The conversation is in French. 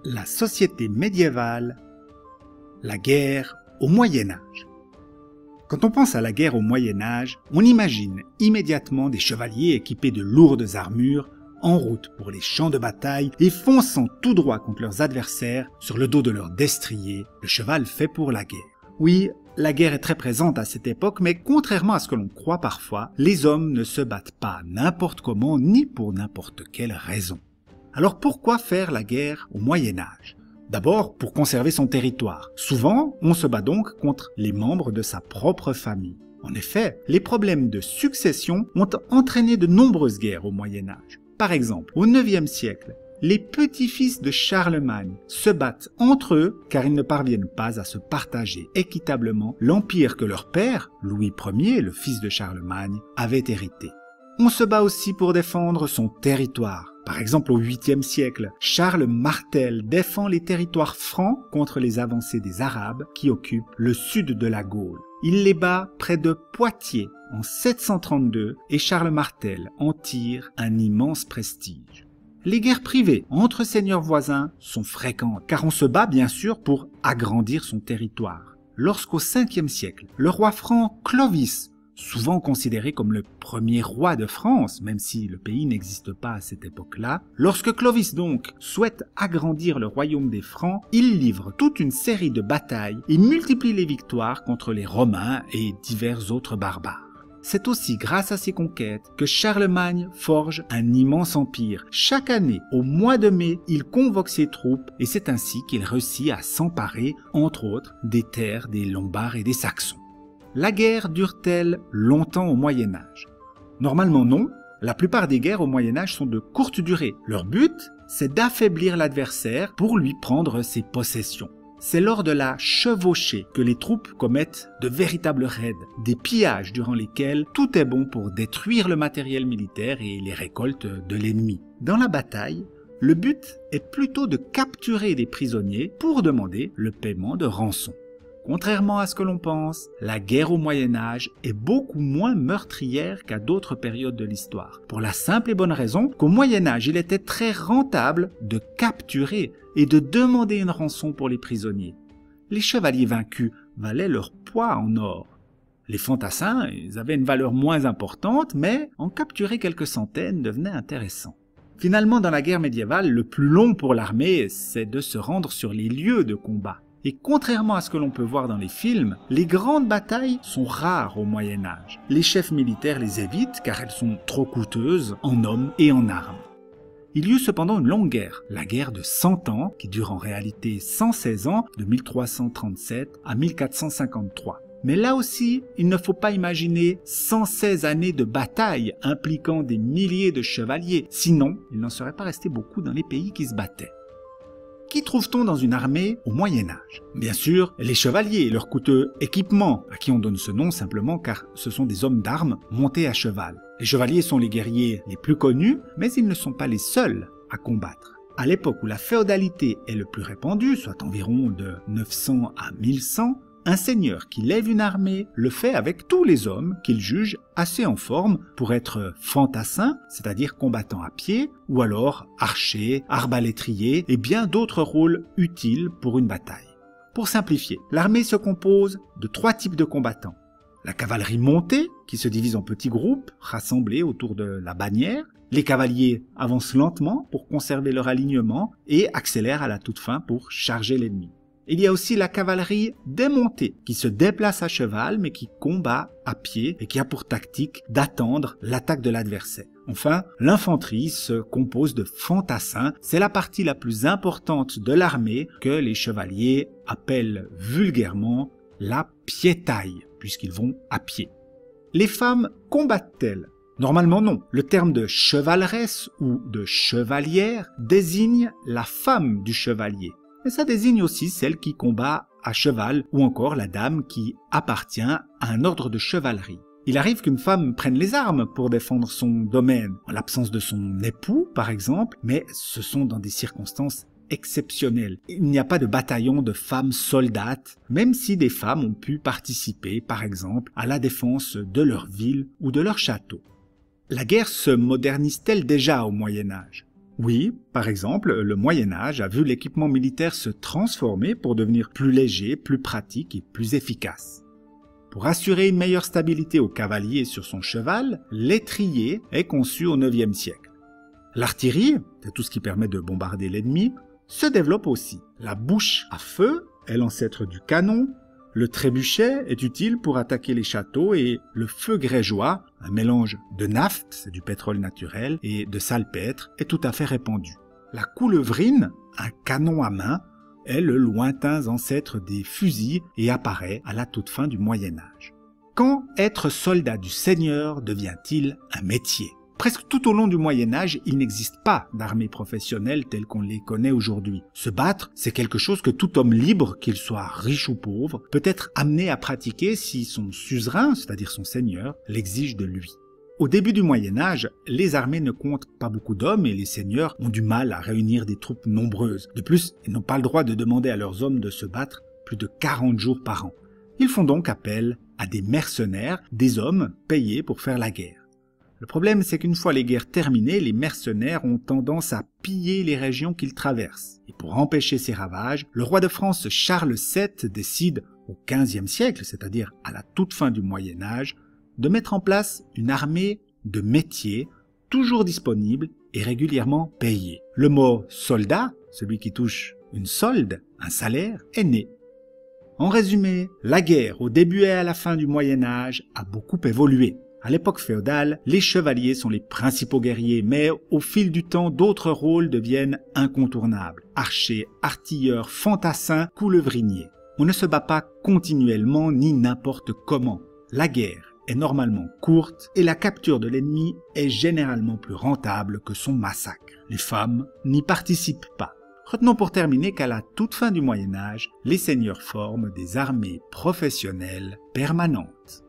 La société médiévale, la guerre au Moyen-Âge. Quand on pense à la guerre au Moyen-Âge, on imagine immédiatement des chevaliers équipés de lourdes armures, en route pour les champs de bataille et fonçant tout droit contre leurs adversaires sur le dos de leur destrier, le cheval fait pour la guerre. Oui, la guerre est très présente à cette époque, mais contrairement à ce que l'on croit parfois, les hommes ne se battent pas n'importe comment ni pour n'importe quelle raison. Alors pourquoi faire la guerre au Moyen-Âge ? D'abord, pour conserver son territoire. Souvent, on se bat donc contre les membres de sa propre famille. En effet, les problèmes de succession ont entraîné de nombreuses guerres au Moyen-Âge. Par exemple, au IXe siècle, les petits-fils de Charlemagne se battent entre eux car ils ne parviennent pas à se partager équitablement l'empire que leur père, Louis Ier, le fils de Charlemagne, avait hérité. On se bat aussi pour défendre son territoire. Par exemple, au 8e siècle, Charles Martel défend les territoires francs contre les avancées des Arabes qui occupent le sud de la Gaule. Il les bat près de Poitiers en 732 et Charles Martel en tire un immense prestige. Les guerres privées entre seigneurs voisins sont fréquentes car on se bat bien sûr pour agrandir son territoire. Lorsqu'au 5e siècle, le roi franc Clovis, souvent considéré comme le premier roi de France, même si le pays n'existe pas à cette époque-là, lorsque Clovis donc souhaite agrandir le royaume des Francs, il livre toute une série de batailles et multiplie les victoires contre les Romains et divers autres barbares. C'est aussi grâce à ces conquêtes que Charlemagne forge un immense empire. Chaque année, au mois de mai, il convoque ses troupes et c'est ainsi qu'il réussit à s'emparer, entre autres, des terres des Lombards et des Saxons. La guerre dure-t-elle longtemps au Moyen-Âge ? Normalement non, la plupart des guerres au Moyen-Âge sont de courte durée. Leur but, c'est d'affaiblir l'adversaire pour lui prendre ses possessions. C'est lors de la chevauchée que les troupes commettent de véritables raids, des pillages durant lesquels tout est bon pour détruire le matériel militaire et les récoltes de l'ennemi. Dans la bataille, le but est plutôt de capturer des prisonniers pour demander le paiement de rançon. Contrairement à ce que l'on pense, la guerre au Moyen-Âge est beaucoup moins meurtrière qu'à d'autres périodes de l'histoire. Pour la simple et bonne raison qu'au Moyen-Âge, il était très rentable de capturer et de demander une rançon pour les prisonniers. Les chevaliers vaincus valaient leur poids en or. Les fantassins, ils avaient une valeur moins importante, mais en capturer quelques centaines devenait intéressant. Finalement, dans la guerre médiévale, le plus long pour l'armée, c'est de se rendre sur les lieux de combat. Et contrairement à ce que l'on peut voir dans les films, les grandes batailles sont rares au Moyen-Âge. Les chefs militaires les évitent car elles sont trop coûteuses en hommes et en armes. Il y eut cependant une longue guerre, la guerre de 100 ans, qui dure en réalité 116 ans, de 1337 à 1453. Mais là aussi, il ne faut pas imaginer 116 années de bataille impliquant des milliers de chevaliers, sinon il n'en serait pas resté beaucoup dans les pays qui se battaient. Qui trouve-t-on dans une armée au Moyen-Âge ? Bien sûr, les chevaliers et leur coûteux équipement, à qui on donne ce nom simplement car ce sont des hommes d'armes montés à cheval. Les chevaliers sont les guerriers les plus connus, mais ils ne sont pas les seuls à combattre. À l'époque où la féodalité est le plus répandue, soit environ de 900 à 1100, un seigneur qui lève une armée le fait avec tous les hommes qu'il juge assez en forme pour être fantassins, c'est-à-dire combattants à pied, ou alors archers, arbalétriers et bien d'autres rôles utiles pour une bataille. Pour simplifier, l'armée se compose de 3 types de combattants. La cavalerie montée, qui se divise en petits groupes rassemblés autour de la bannière. Les cavaliers avancent lentement pour conserver leur alignement et accélèrent à la toute fin pour charger l'ennemi. Il y a aussi la cavalerie démontée, qui se déplace à cheval mais qui combat à pied et qui a pour tactique d'attendre l'attaque de l'adversaire. Enfin, l'infanterie se compose de fantassins, c'est la partie la plus importante de l'armée que les chevaliers appellent vulgairement la piétaille, puisqu'ils vont à pied. Les femmes combattent-elles ? Normalement non. Le terme de chevaleresse ou de chevalière désigne la femme du chevalier. Mais ça désigne aussi celle qui combat à cheval ou encore la dame qui appartient à un ordre de chevalerie. Il arrive qu'une femme prenne les armes pour défendre son domaine, en l'absence de son époux par exemple, mais ce sont dans des circonstances exceptionnelles. Il n'y a pas de bataillon de femmes soldates, même si des femmes ont pu participer par exemple à la défense de leur ville ou de leur château. La guerre se modernise-t-elle déjà au Moyen-Âge ? Oui, par exemple, le Moyen Âge a vu l'équipement militaire se transformer pour devenir plus léger, plus pratique et plus efficace. Pour assurer une meilleure stabilité au cavalier sur son cheval, l'étrier est conçu au IXe siècle. L'artillerie, c'est tout ce qui permet de bombarder l'ennemi, se développe aussi. La bouche à feu est l'ancêtre du canon, le trébuchet est utile pour attaquer les châteaux et le feu grégeois, un mélange de naphte, c'est du pétrole naturel, et de salpêtre, est tout à fait répandu. La coulevrine, un canon à main, est le lointain ancêtre des fusils et apparaît à la toute fin du Moyen Âge. Quand être soldat du Seigneur devient-il un métier ? Presque tout au long du Moyen Âge, il n'existe pas d'armée professionnelle telle qu'on les connaît aujourd'hui. Se battre, c'est quelque chose que tout homme libre, qu'il soit riche ou pauvre, peut être amené à pratiquer si son suzerain, c'est-à-dire son seigneur, l'exige de lui. Au début du Moyen Âge, les armées ne comptent pas beaucoup d'hommes et les seigneurs ont du mal à réunir des troupes nombreuses. De plus, ils n'ont pas le droit de demander à leurs hommes de se battre plus de 40 jours par an. Ils font donc appel à des mercenaires, des hommes payés pour faire la guerre. Le problème, c'est qu'une fois les guerres terminées, les mercenaires ont tendance à piller les régions qu'ils traversent. Et pour empêcher ces ravages, le roi de France Charles VII décide, au XVe siècle, c'est-à-dire à la toute fin du Moyen Âge, de mettre en place une armée de métiers, toujours disponible et régulièrement payée. Le mot « soldat », celui qui touche une solde, un salaire, est né. En résumé, la guerre au début et à la fin du Moyen Âge a beaucoup évolué. À l'époque féodale, les chevaliers sont les principaux guerriers, mais au fil du temps, d'autres rôles deviennent incontournables. Archers, artilleurs, fantassins, coulevriniers. On ne se bat pas continuellement ni n'importe comment. La guerre est normalement courte et la capture de l'ennemi est généralement plus rentable que son massacre. Les femmes n'y participent pas. Retenons pour terminer qu'à la toute fin du Moyen Âge, les seigneurs forment des armées professionnelles permanentes.